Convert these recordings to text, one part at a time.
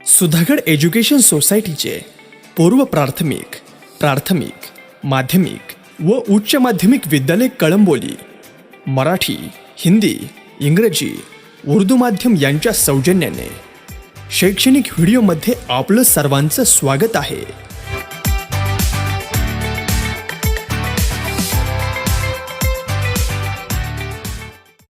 Sudhagad education सोसायटीचे पूर्व प्राथमिक, प्राथमिक, माध्यमिक व उच्च माध्यमिक विद्यालय कळंबोली मराठी, हिंदी, इंग्रजी, उर्दू माध्यम यांच्या सौजन्याने शैक्षणिक व्हिडिओमध्ये आपलं सर्वांचं स्वागत आहे.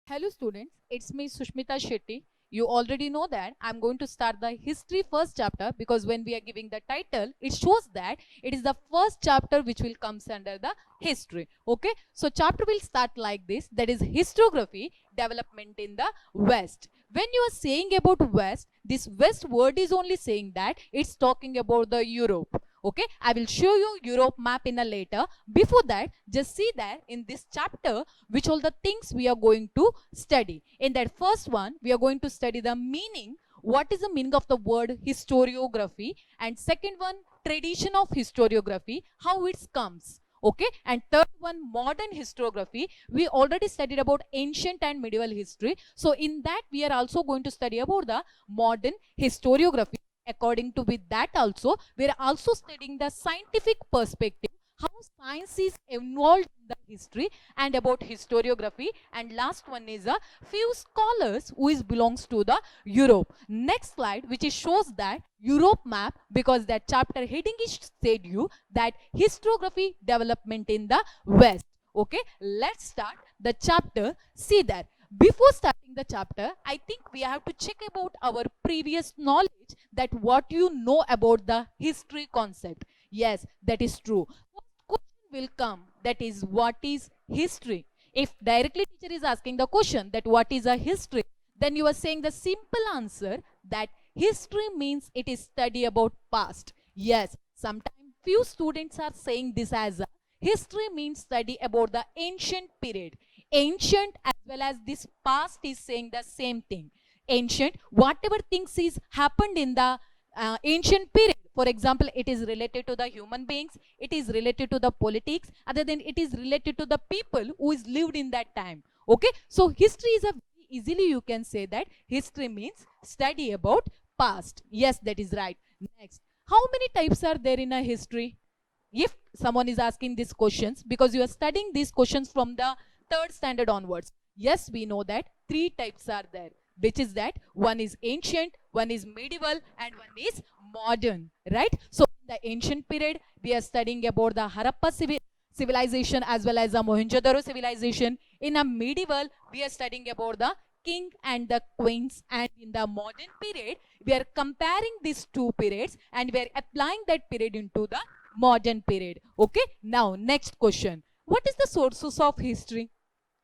Hello students, it's me Sushmita Shetty. You already know that I'm going to start the history first chapter because when we are giving the title, it shows that it is the first chapter which will comes under the history. Okay, so chapter will start like this, that is historiography, development in the West. When you are saying about West, this West word is only saying that it's talking about the Europe. Okay, I will show you Europe map in a later. Before that, just see that in this chapter which all the things we are going to study. In that first one, we are going to study the meaning. What is the meaning of the word historiography? And second one, tradition of historiography, how it comes. Okay, and third one, modern historiography. We already studied about ancient and medieval history. So in that, we are also going to study about the modern historiography. According to with that also, we are also studying the scientific perspective, how science is involved in the history and about historiography. And last one is a few scholars who is belongs to the Europe. Next slide, which is shows that Europe map, because that chapter heading is said you that historiography development in the West. Okay, let's start the chapter. See that. Before starting the chapter, I think we have to check about our previous knowledge, that what you know about the history concept. Yes, that is true. First question will come, that is what is history. If directly teacher is asking the question that what is a history, then you are saying the simple answer that history means it is study about past. Yes, sometimes few students are saying this as a history means study about the ancient period. Ancient as well as this past is saying the same thing. Ancient, whatever things is happened in the ancient period. For example, it is related to the human beings, it is related to the politics, other than it is related to the people who is lived in that time. Okay, so history is a easily you can say that history means study about past. Yes, that is right. Next, how many types are there in a history? If someone is asking these questions, because you are studying these questions from the third standard onwards. Yes, we know that three types are there, which is that one is ancient, one is medieval, and one is modern, right? So in the ancient period, we are studying about the Harappa civilization as well as the Mohenjo-daro civilization. In a medieval, we are studying about the king and the queens, and in the modern period, we are comparing these two periods and we are applying that period into the modern period. Okay, now next question. What is the sources of history?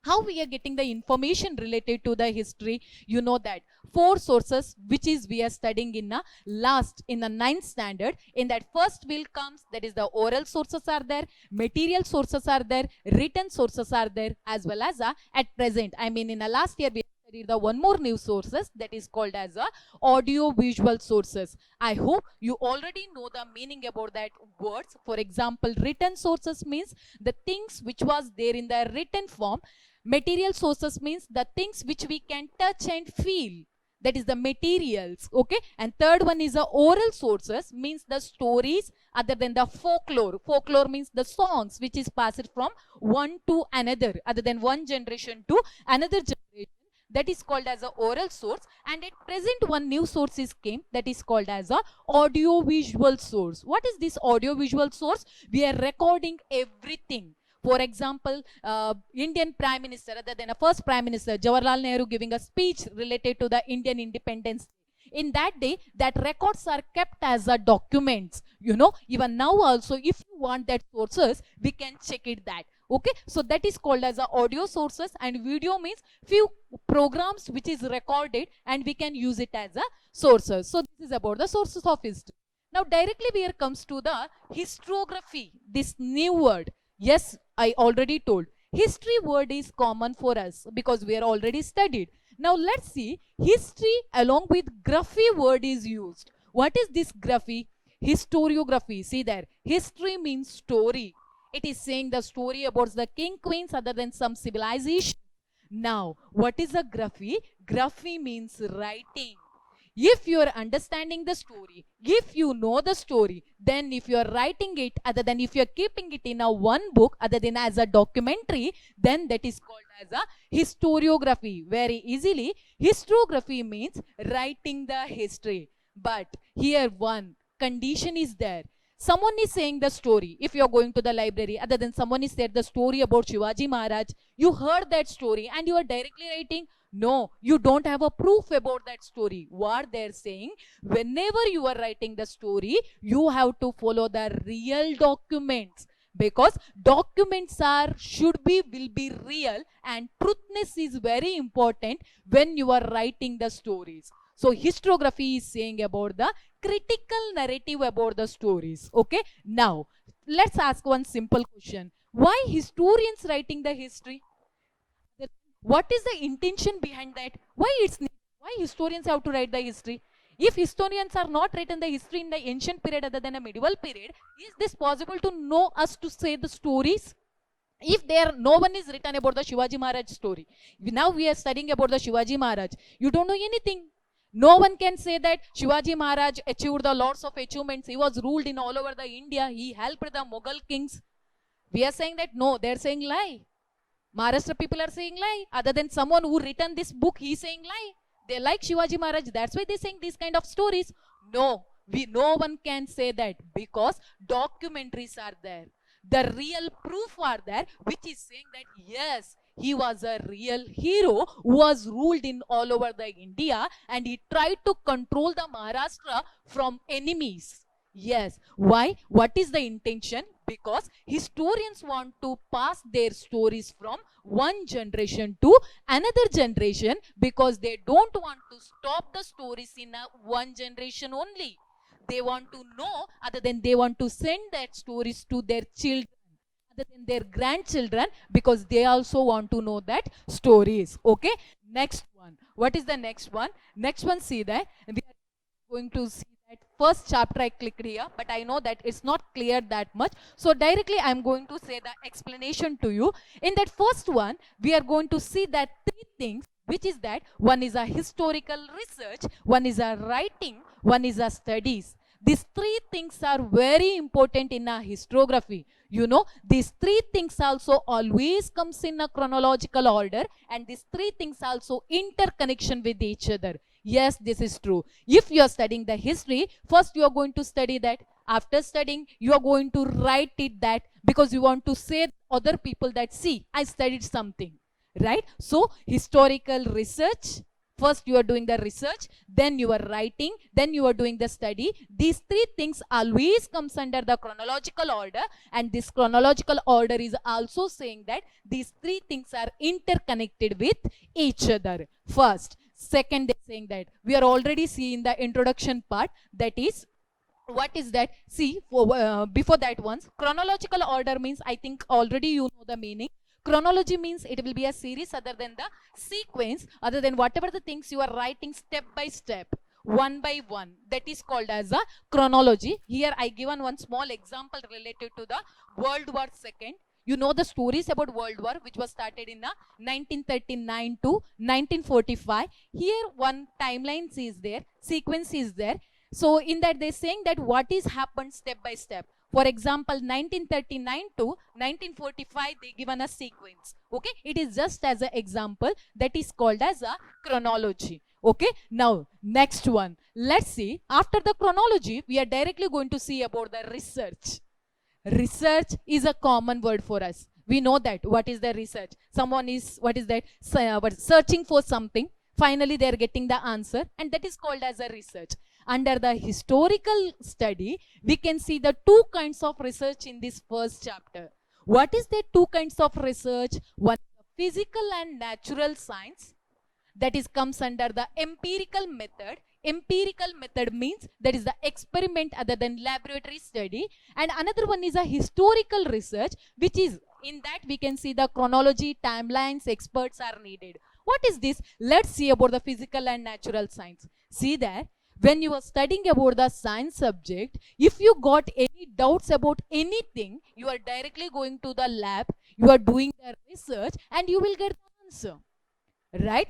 How we are getting the information related to the history? You know that four sources which is we are studying in the ninth standard. In that first will comes, that is the oral sources are there, material sources are there, written sources are there, as well as at present, I mean in the last year we studied the one more new sources, that is called as audio visual sources. I hope you already know the meaning about that words. For example, written sources means the things which was there in the written form. Material sources means the things which we can touch and feel, that is the materials. Okay, and third one is the oral sources, means the stories other than the folklore. Folklore means the songs which is passed from one to another, other than one generation to another generation. That is called as a oral source. And at present one new source is came, that is called as a audio visual source. What is this audio visual source? We are recording everything. For example, Indian Prime Minister, other than a first Prime Minister, Jawaharlal Nehru giving a speech related to the Indian independence. In that day, that records are kept as a documents. You know, even now also, if you want that sources, we can check it that. Okay, so that is called as a audio sources, and video means few programs which is recorded and we can use it as a sources. So this is about the sources of history. Now directly here comes to the historiography, this new word. Yes, I already told. History word is common for us because we are already studied. Now let's see, history along with graphy word is used. What is this graphy? Historiography. See there, history means story. It is saying the story about the king, queens, other than some civilization. Now, what is a graphy? Graphy means writing. If you are understanding the story, if you know the story, then if you are writing it, other than if you are keeping it in a one book, other than as a documentary, then that is called as a historiography. Very easily, historiography means writing the history. But here one condition is there. Someone is saying the story. If you are going to the library, other than someone is said the story about Shivaji Maharaj, you heard that story and you are directly writing. No, you don't have a proof about that story. What they're saying, whenever you are writing the story, you have to follow the real documents, because documents will be real, and truthness is very important when you are writing the stories. So historiography is saying about the critical narrative about the stories. Okay, now let's ask one simple question. Why historians writing the history? What is the intention behind that? Why historians have to write the history? If historians are not written the history in the ancient period other than a medieval period, is this possible to know us to say the stories? If no one is written about the Shivaji Maharaj story, now we are studying about the Shivaji Maharaj, you don't know anything. No one can say that Shivaji Maharaj achieved the lots of achievements. He was ruled in all over the India. He helped the Mughal kings. We are saying that no, they're saying lie. Maharashtra people are saying lie. Other than someone who written this book, he's saying lie. They like Shivaji Maharaj. That's why they're saying these kind of stories. No one can say that, because documentaries are there. The real proof are there, which is saying that yes, he was a real hero who was ruled in all over the India, and he tried to control the Maharashtra from enemies. Yes. Why? What is the intention? Because historians want to pass their stories from one generation to another generation, because they don't want to stop the stories in one generation only. They want to know, other than they want to send that stories to their children, other than their grandchildren, because they also want to know that stories. Okay, next one. What is the next one? Next one, see that we are going to see that first chapter. I clicked here, but I know that it's not clear that much, so directly I'm going to say the explanation to you. In that first one, we are going to see that three things, which is that one is a historical research, one is a writing, one is a studies. These three things are very important in a historiography. You know, these three things also always comes in a chronological order, and these three things also interconnection with each other. Yes, this is true. If you are studying the history, first you are going to study that. After studying, you are going to write it that, because you want to say other people that, see, I studied something. Right? So historical research, first you are doing the research, then you are writing, then you are doing the study. These three things always comes under the chronological order, and this chronological order is also saying that these three things are interconnected with each other. First, second, they're saying that we are already seeing the introduction part, that is, what is that? See, before that once, chronological order means, I think already you know the meaning. Chronology means it will be a series other than the sequence, other than whatever the things you are writing step by step, one by one. That is called as a chronology. Here I given one small example related to the World War II. You know the stories about World War, which was started in 1939 to 1945. Here one timelines is there, sequence is there. So in that they're saying that what is happened step by step. For example, 1939 to 1945, they given a sequence. Okay, it is just as an example, that is called as a chronology. Okay, now next one. Let's see, after the chronology, we are directly going to see about the research. Research is a common word for us. We know that. What is the research? Someone is, what is that? Searching for something. Finally, they are getting the answer, and that is called as a research. Under the historical study, we can see the two kinds of research in this first chapter. What is the two kinds of research? One is physical and natural science, that is comes under the empirical method. Empirical method means that is the experiment other than laboratory study. And another one is a historical research, which is, in that we can see the chronology, timelines, experts are needed. What is this? Let's see about the physical and natural science. See that when you are studying about the science subject, if you got any doubts about anything, you are directly going to the lab, you are doing the research, and you will get the answer. Right?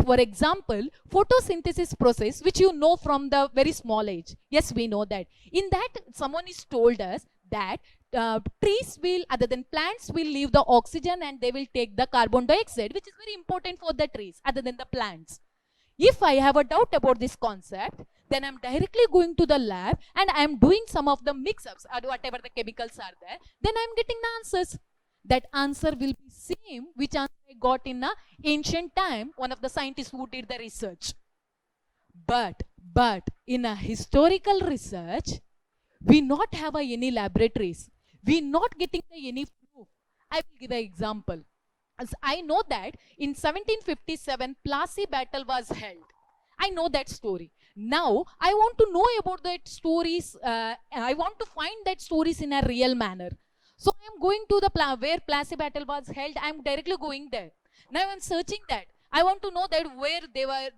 For example, photosynthesis process, which you know from the very small age. Yes, we know that. In that, someone is told us that trees will, other than plants, will leave the oxygen and they will take the carbon dioxide, which is very important for the trees, other than the plants. If I have a doubt about this concept, then I'm directly going to the lab and I'm doing some of the mix-ups or whatever the chemicals are there. Then I'm getting the answers. That answer will be same which answer I got in a ancient time, one of the scientists who did the research. But in a historical research, we not have any laboratories. We not getting any proof. I will give an example. As I know that in 1757, Plassey battle was held. I know that story. Now, I want to know about that stories. I want to find that stories in a real manner. So, I am going to the where Plassey battle was held. I am directly going there. Now, I am searching that. I want to know that where they were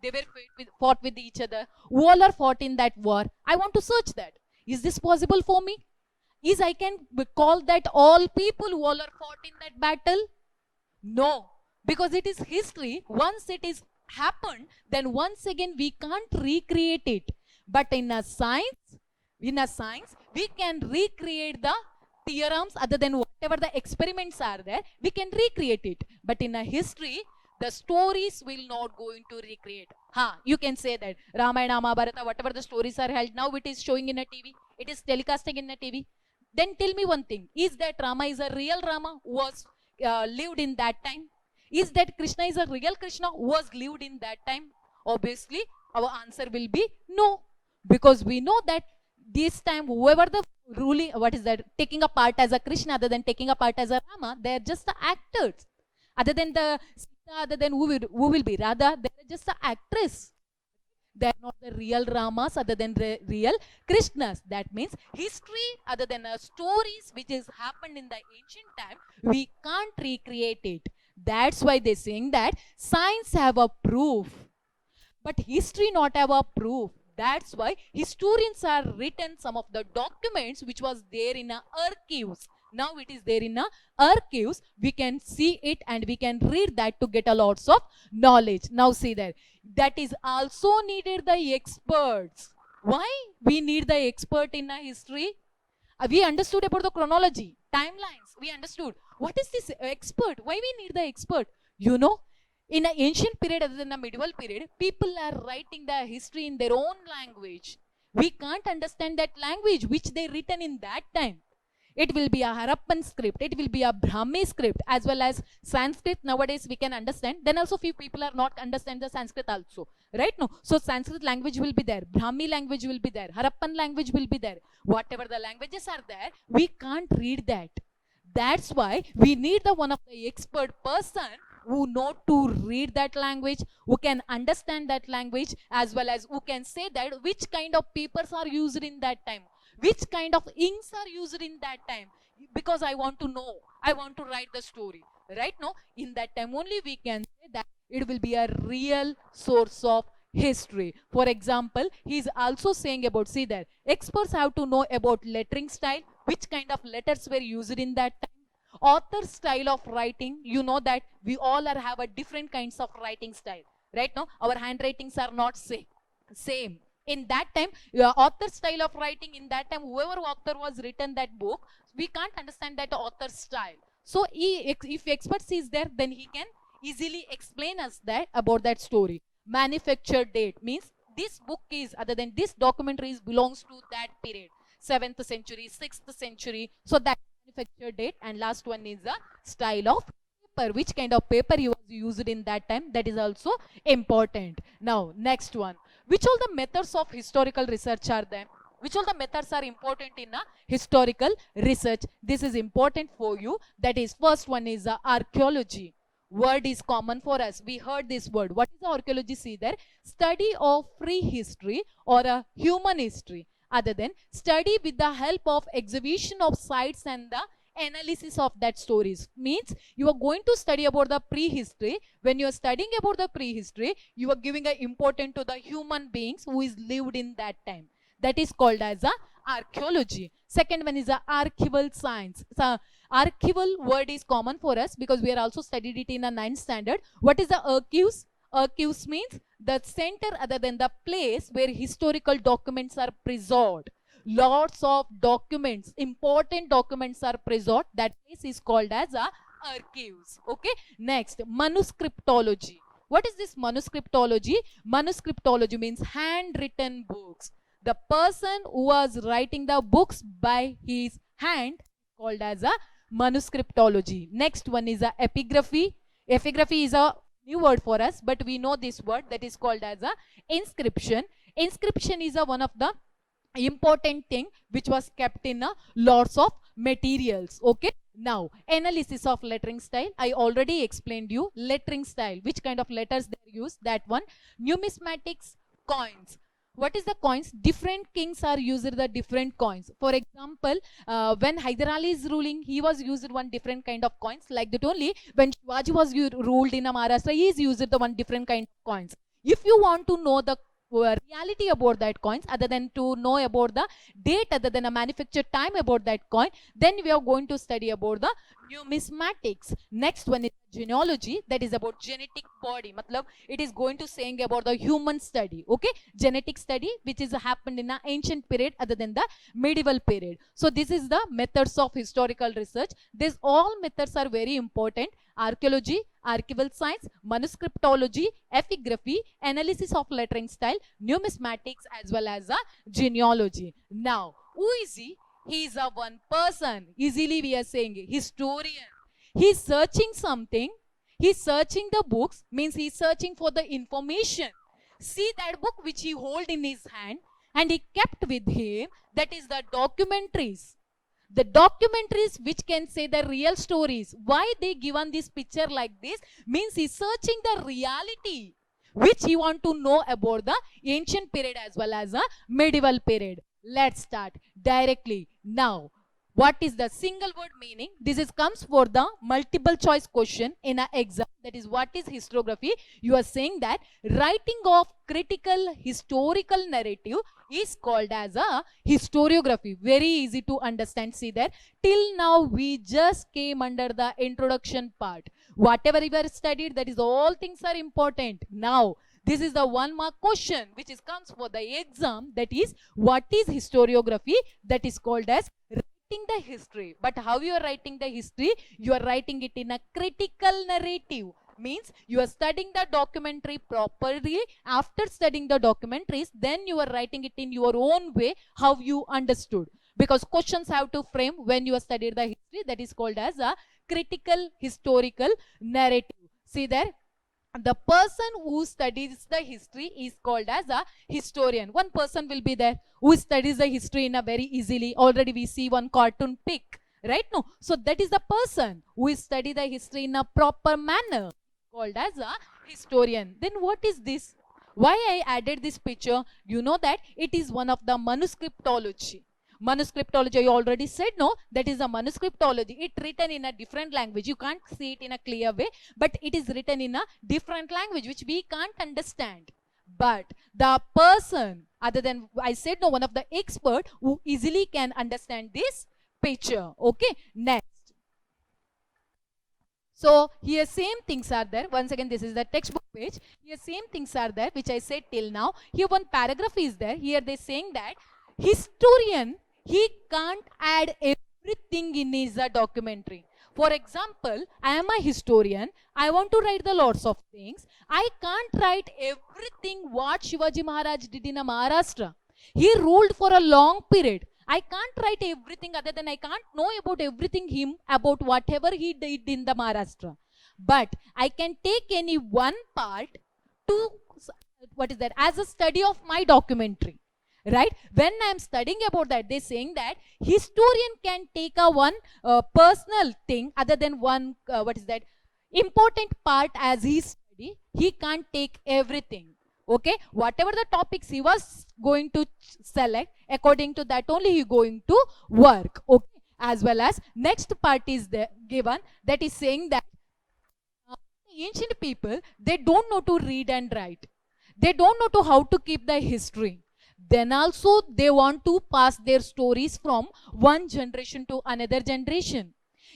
fought with each other. Who all are fought in that war. I want to search that. Is this possible for me? Is I can call that all people who all are fought in that battle? No, because it is history. Once it is happened, then once again we can't recreate it. But in a science, we can recreate the theorems other than whatever the experiments are there. We can recreate it. But in a history, the stories will not going to recreate. You can say that Ramayana, Mahabharata, whatever the stories are held now, it is showing in a TV. It is telecasting in a TV. Then tell me one thing: is that Rama is a real Rama who was lived in that time? Is that Krishna is a real Krishna who was lived in that time? Obviously, our answer will be no, because we know that this time whoever the ruling, taking a part as a Krishna other than taking a part as a Rama, they are just the actors. Other than the Sita, other than who will be Radha, they are just the actress. They are not the real Ramas other than the real Krishnas. That means history other than stories which has happened in the ancient time, we can't recreate it. That's why they're saying that science have a proof, but history not have a proof. That's why historians are written some of the documents which was there in archives. Now it is there in archives. We can see it and we can read that to get a lots of knowledge. Now see there. That is also needed the experts. Why we need the expert in a history? We understood about the chronology, timelines. We understood. What is this expert? Why we need the expert? You know, in an ancient period other than a medieval period, people are writing the history in their own language. We can't understand that language which they written in that time. It will be a Harappan script, it will be a Brahmi script, as well as Sanskrit. Nowadays we can understand. Then also few people are not understand the Sanskrit also, right? No, so Sanskrit language will be there, Brahmi language will be there, Harappan language will be there. Whatever the languages are there, we can't read that. That's why we need the one of the expert person who know to read that language, who can understand that language, as well as who can say that which kind of papers are used in that time, which kind of inks are used in that time, because I want to know, I want to write the story, right? No, in that time only we can say that it will be a real source of history. For example, he is also saying about, see there, experts have to know about lettering style, which kind of letters were used in that time. Author style of writing, you know that we all have a different kinds of writing style, right? Now our handwritings are not same. In that time, author style of writing, in that time whoever author was written that book, we can't understand that author style. So if expert is there, then he can easily explain us that about that story. Manufacture date means this book is, other than this documentary belongs to that period, 7th century, 6th century. So that manufacture date. And last one is the style of paper, which kind of paper you was used in that time, that is also important. Now next one, which all the methods of historical research are there? Which all the methods are important in a historical research? This is important for you. That is, first one is archaeology. Word is common for us. We heard this word. What is the archaeology? See there, study of prehistory or a human history, other than study with the help of exhibition of sites and the analysis of that stories. Means you are going to study about the prehistory. When you are studying about the prehistory, you are giving a importance to the human beings who is lived in that time. That is called as a archaeology. Second one is a archival science. So archival word is common for us because we are also studied it in a 9th standard. What is the archives? Archives means the center other than the place where historical documents are preserved. Lots of documents, important documents are preserved. That place is called as a archives. Okay. Next, manuscriptology. What is this manuscriptology? Manuscriptology means handwritten books. The person who was writing the books by his hand called as a manuscriptology. Next one is a epigraphy. Epigraphy is a new word for us, but we know this word, that is called as a inscription. Inscription is a one of the important thing which was kept in lots of materials. Okay. Now, analysis of lettering style. I already explained you lettering style, which kind of letters they use, that one. Numismatics, coins. What is the coins? Different kings are used the different coins. For example, when Hyder Ali is ruling, he was used one different kind of coins. Like that only when Shivaji was ruled in Maharashtra, he is used the one different kind of coins. If you want to know the reality about that coins, other than to know about the date, other than a manufacture time about that coin, then we are going to study about the numismatics. Next one is genealogy, that is about genetic body. Matlab, it is going to saying about the human study. Okay, genetic study which is happened in the ancient period other than the medieval period. So this is the methods of historical research. These all methods are very important. Archaeology, archival science, manuscriptology, epigraphy, analysis of lettering style, numismatics, as well as a genealogy. Now, who is he? He is a one person. Easily we are saying historian. He is searching something. He is searching the books, means he is searching for the information. See that book which he hold in his hand and he kept with him, that is the documentaries. The documentaries which can say the real stories. Why they given this picture like this? Means he's searching the reality which he want to know about the ancient period as well as a medieval period. Let's start directly now. What is the single word meaning? This is comes for the multiple choice question in an exam. That is, what is historiography? You are saying that writing of critical historical narrative is called as a historiography. Very easy to understand. See there. Till now we just came under the introduction part. Whatever we were studied, that is all things are important. Now this is the 1 mark question which is comes for the exam. That is, what is historiography? That is called as the history. But how you are writing the history? You are writing it in a critical narrative. Means you are studying the documentary properly. After studying the documentaries, then you are writing it in your own way, how you understood. Because questions have to frame when you are studied the history. That is called as a critical historical narrative. See there. The person who studies the history is called as a historian. One person will be there who studies the history in a very easily. Already we see one cartoon pic, right? No. So that is the person who study the history in a proper manner, called as a historian. Then what is this? Why I added this picture? You know that it is one of the manuscriptology. Manuscriptology, I already said, no, that is a manuscriptology. It written in a different language. You can't see it in a clear way, but it is written in a different language which we can't understand. But the person, other than, I said, no, one of the expert who easily can understand this picture. Okay, next. So here same things are there. Once again, this is the textbook page. Here same things are there which I said till now. Here one paragraph is there. Here they saying that historian, he can't add everything in his documentary. For example, I am a historian. I want to write the lots of things. I can't write everything what Shivaji Maharaj did in Maharashtra. He ruled for a long period. I can't write everything, other than I can't know about everything him, about whatever he did in the Maharashtra. But I can take any one part to, what is that, as a study of my documentary. Right? When I am studying about that, they saying that historian can take a one personal thing other than one, what is that, important part as he study. He can't take everything. Okay? Whatever the topics he was going to select, according to that only he going to work. Okay? As well as next part is there given, that is saying that ancient people, they don't know to read and write. They don't know to how to keep the history. Then also they want to pass their stories from one generation to another generation.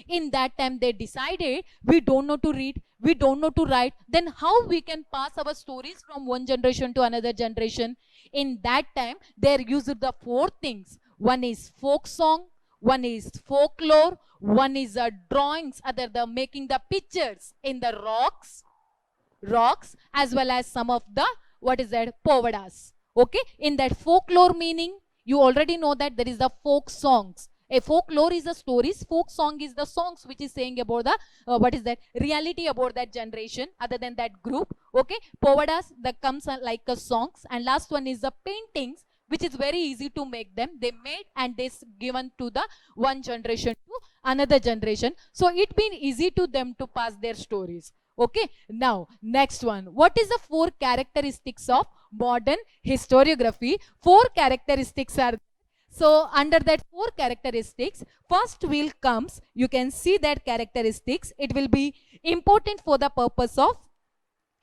In that time they decided, we don't know to read, we don't know to write, then how we can pass our stories from one generation to another generation? In that time they used the four things. One is folk song, one is folklore, one is drawings, other the making the pictures in the rocks, as well as some of the, what is that, povadas. Okay, in that folklore meaning, you already know that there is the folk songs. A folklore is the stories, folk song is the songs which is saying about the what is that, reality about that generation, other than that group. Okay, povadas that comes like songs, and last one is the paintings, which is very easy to make them. They made and they given to the one generation to another generation, so it been easy to them to pass their stories. Okay, now next one, what is the four characteristics of modern historiography? Four characteristics are, so under that four characteristics, first wheel comes, you can see that characteristics, it will be important for the purpose of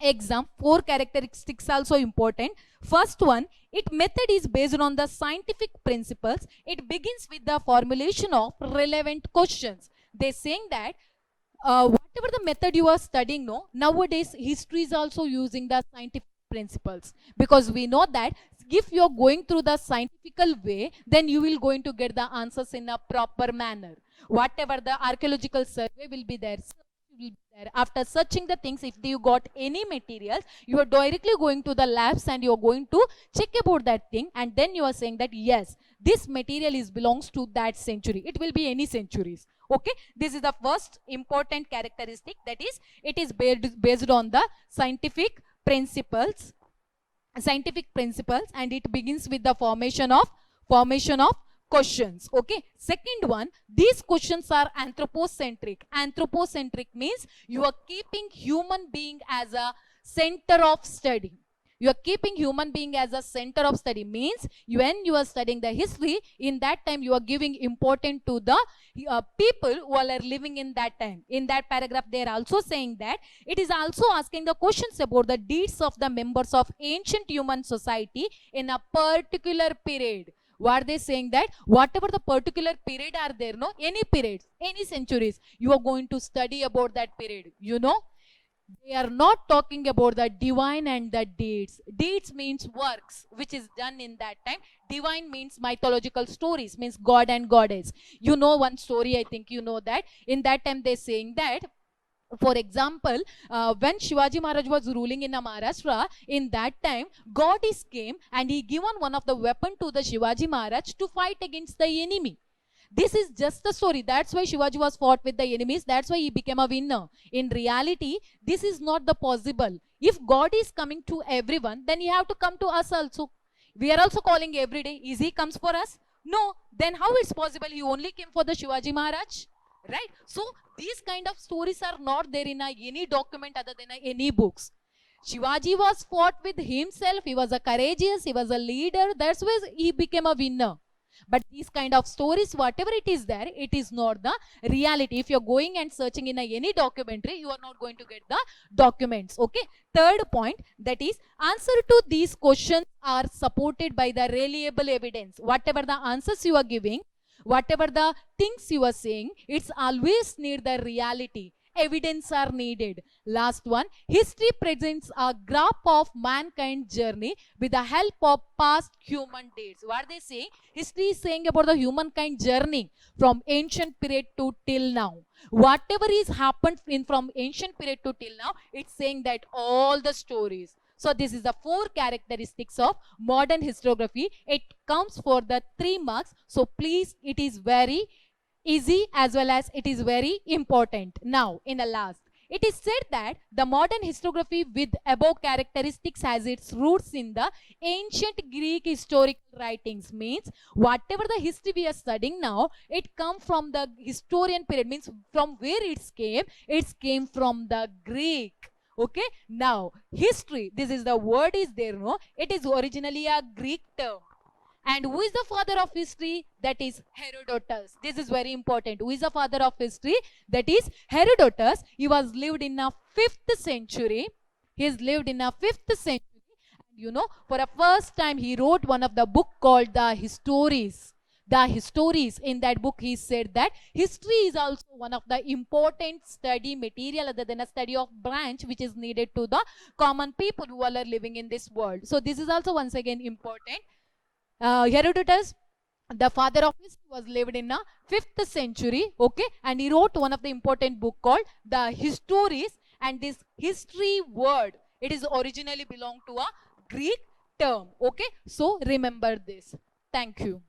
exam. Four characteristics also important. First one, it method is based on the scientific principles. It begins with the formulation of relevant questions. They saying that whatever the method you are studying, no, nowadays history is also using the scientific principles, because we know that if you are going through the scientific way, then you will going to get the answers in a proper manner. Whatever the archaeological survey will be there, after searching the things, if you got any materials, you are directly going to the labs and you are going to check about that thing, and then you are saying that yes, this material is belongs to that century. It will be any centuries. Okay, this is the first important characteristic, that is, it is based on the scientific principles, and it begins with the formation of questions. Okay, second one, these questions are anthropocentric. Anthropocentric means you are keeping human being as a center of study. You are keeping human being as a center of study means when you are studying the history, in that time you are giving importance to the people who are living in that time. In that paragraph they are also saying that it is also asking the questions about the deeds of the members of ancient human society in a particular period. What are they saying? That whatever the particular period are there, no, any periods, any centuries, you are going to study about that period. You know, they are not talking about the divine and the deeds. Deeds means works which is done in that time. Divine means mythological stories, means god and goddess. You know one story, I think you know that. In that time they saying that, for example, when Shivaji Maharaj was ruling in Maharashtra, in that time goddess came and he given one of the weapon to the Shivaji Maharaj to fight against the enemy. This is just the story. That's why Shivaji was fought with the enemies. That's why he became a winner. In reality, this is not the possible. If God is coming to everyone, then he have to come to us also. We are also calling every day. Is he comes for us? No. Then how it's possible he only came for the Shivaji Maharaj? Right? So these kind of stories are not there in any document other than any books. Shivaji was fought with himself. He was a courageous. He was a leader. That's why he became a winner. But these kind of stories, whatever it is there, it is not the reality. If you're going and searching in any documentary, you are not going to get the documents. Okay. Third point, that is, answer to these questions are supported by the reliable evidence. Whatever the answers you are giving, whatever the things you are saying, it's always need the reality. Evidence are needed. Last one, history presents a graph of mankind's journey with the help of past human deeds. What they say? History is saying about the humankind journey from ancient period to till now. Whatever is happened from ancient period to till now, it's saying that all the stories. So this is the four characteristics of modern historiography. It comes for the 3 marks. So please, it is very easy as well as it is very important. Now, in the last, it is said that the modern historiography with above characteristics has its roots in the ancient Greek historical writings. Means whatever the history we are studying now, it come from the historian period. Means from where it came from the Greek. Okay. Now, history, this is the word is there, no? It is originally a Greek term. And who is the father of history? That is Herodotus. This is very important. Who is the father of history? That is Herodotus. He was lived in the 5th century. He has lived in the 5th century. And you know, for the first time, he wrote one of the book called the Histories. the histories. In that book, he said that history is also one of the important study material other than a study of branch which is needed to the common people who are living in this world. So this is also once again important. Herodotus, the father of history, was lived in the 5th century, okay, and he wrote one of the important book called the Histories. And this history word, it is originally belonged to a Greek term, okay. So remember this. Thank you.